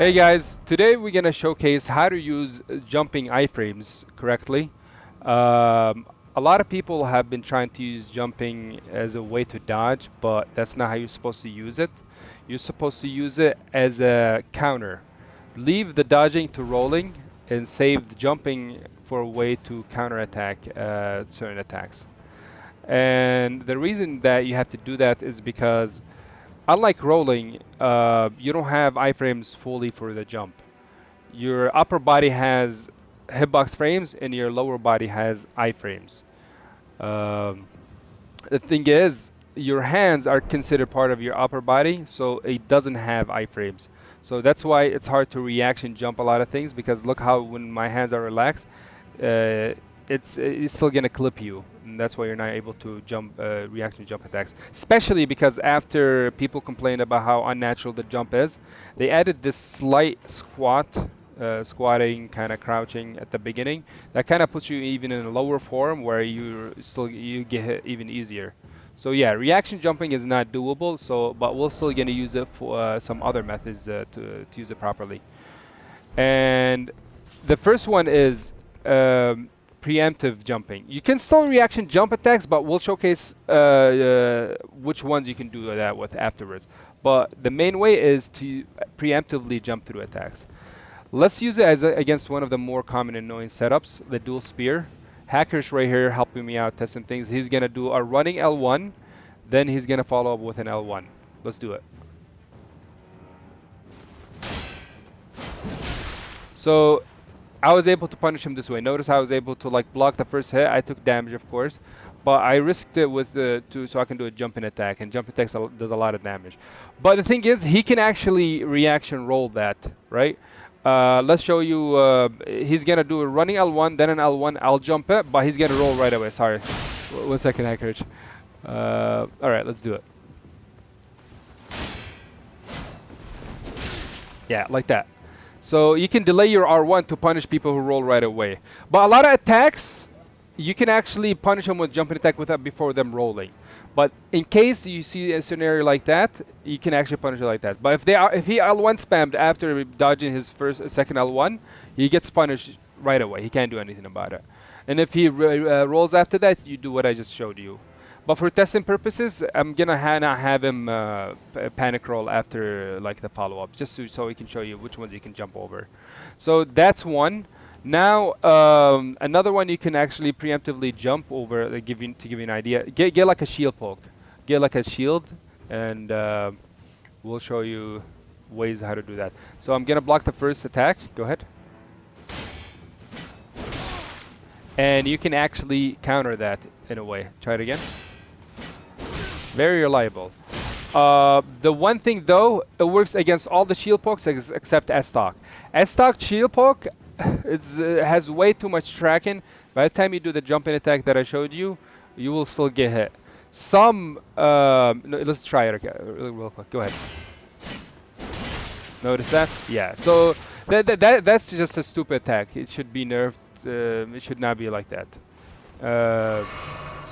Hey guys, today we're gonna showcase how to use jumping iframes correctly. A lot of people have been trying to use jumping as a way to dodge, but that's not how you're supposed to use it. You're supposed to use it as a counter. Leave the dodging to rolling and save the jumping for a way to counterattack certain attacks. And the reason that you have to do that is because unlike rolling, you don't have iframes fully for the jump. Your upper body has hitbox frames and your lower body has iframes. Um, the thing is, your hands are considered part of your upper body, so it doesn't have iframes. So that's why it's hard to reaction jump a lot of things because look how when my hands are relaxed, uh, it's still gonna clip you, and that's why you're not able to jump reaction jump attacks. Especially because after people complained about how unnatural the jump is, they added this slight squatting, kind of crouching at the beginning. That kind of puts you even in a lower form where you get hit even easier. So yeah, reaction jumping is not doable. So, but we're still gonna use it for some other methods to use it properly. And the first one is preemptive jumping. You can still reaction jump attacks, but we'll showcase which ones you can do that with afterwards. But the main way is to preemptively jump through attacks. Let's use it as against one of the more common and annoying setups, the dual spear. Hacker's right here helping me out testing things. He's gonna do a running L1, then he's gonna follow up with an L1. Let's do it. So I was able to punish him this way. Notice I was able to like block the first hit. I took damage, of course, but I risked it with the so I can do a jumping attack, and jump attack does a lot of damage. But the thing is, he can actually reaction roll that, right? Let's show you. He's gonna do a running L1, then an L1. I'll jump it, but he's gonna roll right away. Sorry, 1 second, Hackers. All right, let's do it. Yeah, like that. So you can delay your R1 to punish people who roll right away. But a lot of attacks, you can actually punish them with jumping attack without before them rolling. But in case you see a scenario like that, you can actually punish it like that. But if he L1 spammed after dodging his second L1, he gets punished right away. He can't do anything about it. And if he rolls after that, you do what I just showed you. But for testing purposes, I'm gonna not have him panic roll after like the follow-up, just so he can show you which ones you can jump over. So that's one. Now another one you can actually preemptively jump over. To give you an idea, get like a shield poke, get like a shield, and we'll show you ways how to do that. So I'm gonna block the first attack. Go ahead. And you can actually counter that in a way. Try it again. Very reliable. The one thing though, it works against all the shield pokes except S-Stock. S-Stock shield poke has way too much tracking. By the time you do the jumping attack that I showed you, you will still get hit. No, let's try it again, real quick. Go ahead. Notice that? Yeah. So that's just a stupid attack. It should be nerfed. It should not be like that.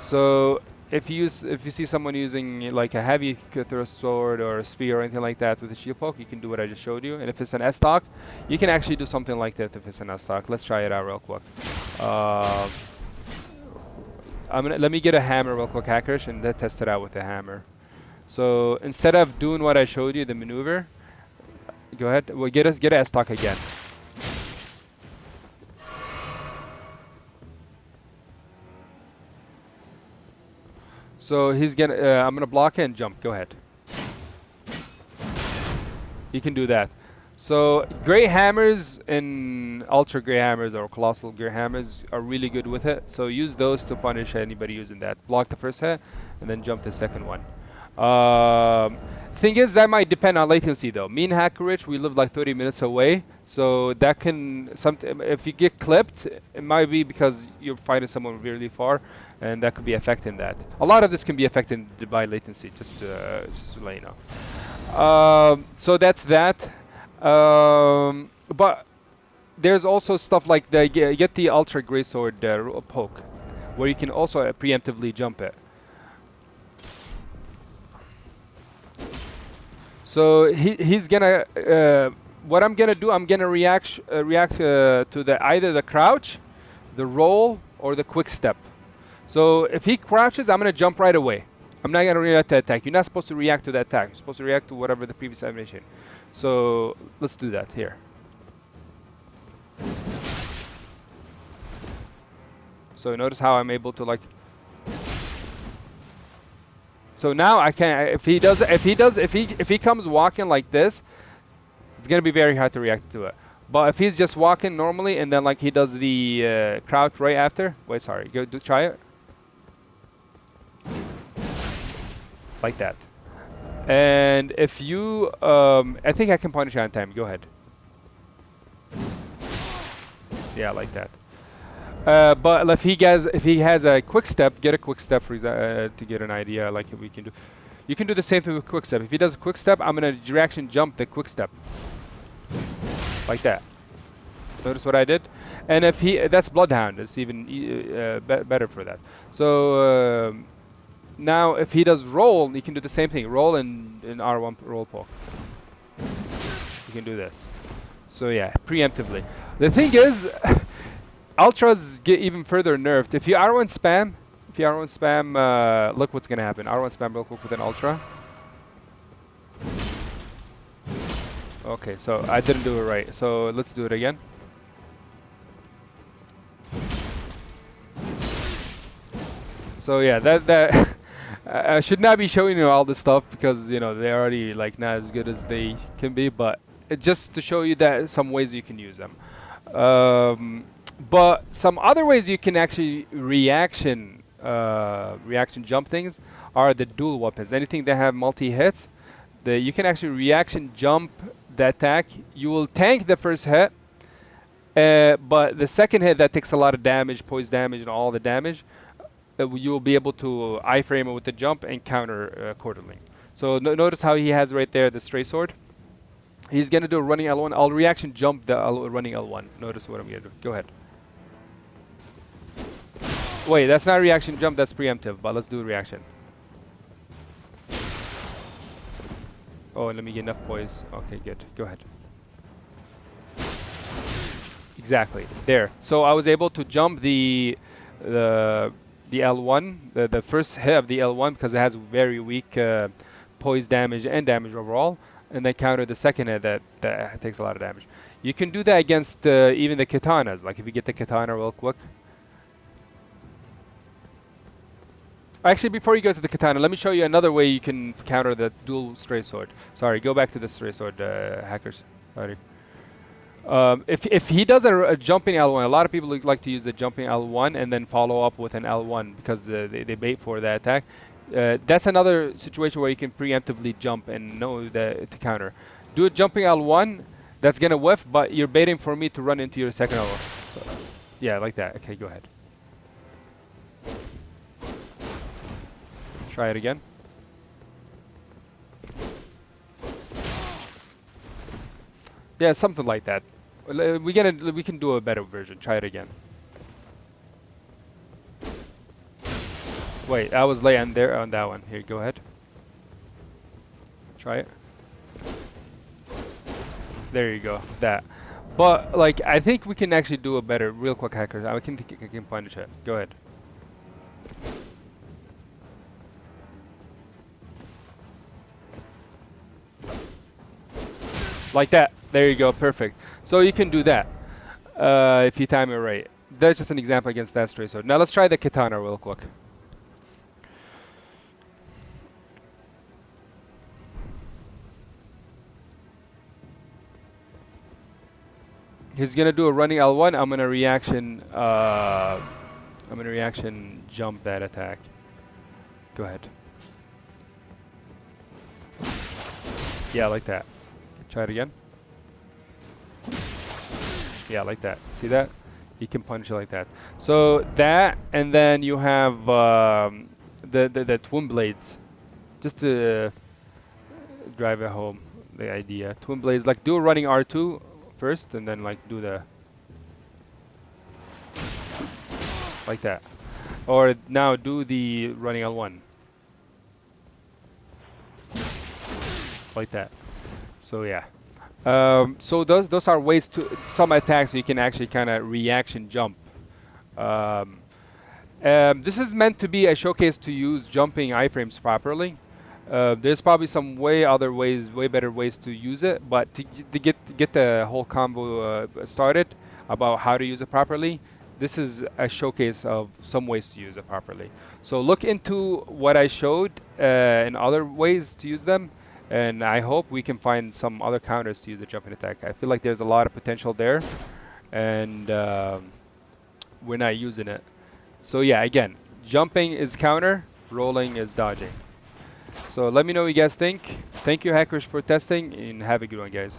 So if you see someone using like a heavy thrust sword or a spear or anything like that with a shield poke, you can do what I just showed you. And if it's an S-Stock, you can actually do something like that if it's an S-Stock. Let's try it out real quick. Let me get a hammer real quick, Hackers, and then test it out with the hammer. So instead of doing what I showed you, the maneuver, go ahead. Well, get a S-Stock again. So he's gonna. I'm gonna block it and jump. Go ahead. You can do that. So great hammers and ultra great hammers or colossal great hammers are really good with it. So use those to punish anybody using that. Block the first hit and then jump the second one. Thing is, that might depend on latency though. Me and Hackerich, we live like 30 minutes away, so that can if you get clipped, it might be because you're fighting someone really far, and that could be affecting that. A lot of this can be affected by latency, just to let you know. So that's that. But there's also stuff like get the ultra greatsword poke, where you can also preemptively jump it. So he's gonna what I'm gonna do, I'm gonna react to the either the crouch, the roll, or the quick step. So if he crouches, I'm gonna jump right away. I'm not gonna react to attack. You're not supposed to react to the attack. You're supposed to react to whatever the previous animation. So let's do that here. So notice how I'm able to like. So now I can. If he comes walking like this, it's gonna be very hard to react to it. But if he's just walking normally and then like he does the crouch right after. Wait, sorry. Try it. Like that. And if you, I think I can punish you on time. Go ahead. Yeah, like that. But if he has a quick step, get a quick step for to get an idea. Like we can do, you can do the same thing with quick step. If he does a quick step, I'm gonna reaction jump the quick step, like that. Notice what I did? And if that's Bloodhound. It's even better for that. So now if he does roll, you can do the same thing. Roll in R1 roll poke. You can do this. So yeah, preemptively. The thing is, Ultras get even further nerfed. If you R1 spam, look what's gonna happen. R1 spam real quick with an Ultra. Okay, so I didn't do it right. So let's do it again. So yeah, that I should not be showing you all this stuff because you know they're already like not as good as they can be, but just to show you that some ways you can use them. But some other ways you can actually reaction jump things are the dual weapons. Anything that have multi-hits, you can actually reaction jump the attack. You will tank the first hit, but the second hit that takes a lot of damage, poise damage, and all the damage, you will be able to iframe it with the jump and counter accordingly. So notice how he has right there the stray sword. He's gonna do a running L1. I'll reaction jump the running L1. Notice what I'm gonna do. Go ahead. Wait, that's not reaction jump, that's preemptive, but let's do reaction. Oh, let me get enough poise. Okay, good. Go ahead. Exactly. There. So I was able to jump the L1, the first hit of the L1 because it has very weak poise damage and damage overall, and then counter the second hit that takes a lot of damage. You can do that against even the katanas. Like if you get the katana real quick. Actually, before you go to the katana, let me show you another way you can counter the dual stray sword. Sorry, go back to the stray sword, hackers. Sorry. If he does a jumping L1, a lot of people like to use the jumping L1 and then follow up with an L1 because they bait for the attack. That's another situation where you can preemptively jump and know to counter. Do a jumping L1, that's gonna whiff, but you're baiting for me to run into your second L1. So, yeah, like that. Okay, go ahead. Try it again. Yeah, something like that. We can do a better version. Try it again. Wait, I was late on there on that one. Here, go ahead. Try it. There you go. That. But like, I think we can actually do a better. Real quick, hackers. I can punish it. Go ahead. Like that. There you go. Perfect. So you can do that if you time it right. That's just an example against that stray sword. Now let's try the katana real quick. He's gonna do a running L1. I'm gonna reaction jump that attack. Go ahead. Yeah, like that. Try it again. Yeah, like that. See that? You can punch it like that. So that, and then you have the twin blades, just to drive it home. The idea. Twin blades, like do a running R2 first, and then like do the like that. Or now do the running L1. Like that. So yeah. So those are ways to some attacks you can actually kind of reaction jump. Um, this is meant to be a showcase to use jumping iframes properly. There's probably some other ways, way better ways to use it, but to get the whole combo started about how to use it properly, this is a showcase of some ways to use it properly. So look into what I showed and other ways to use them, and I hope we can find some other counters to use the jumping attack. I feel like there's a lot of potential there, and we're not using it. So yeah, again, jumping is counter, rolling is dodging. So let me know what you guys think. Thank you, hackers, for testing, and have a good one, guys.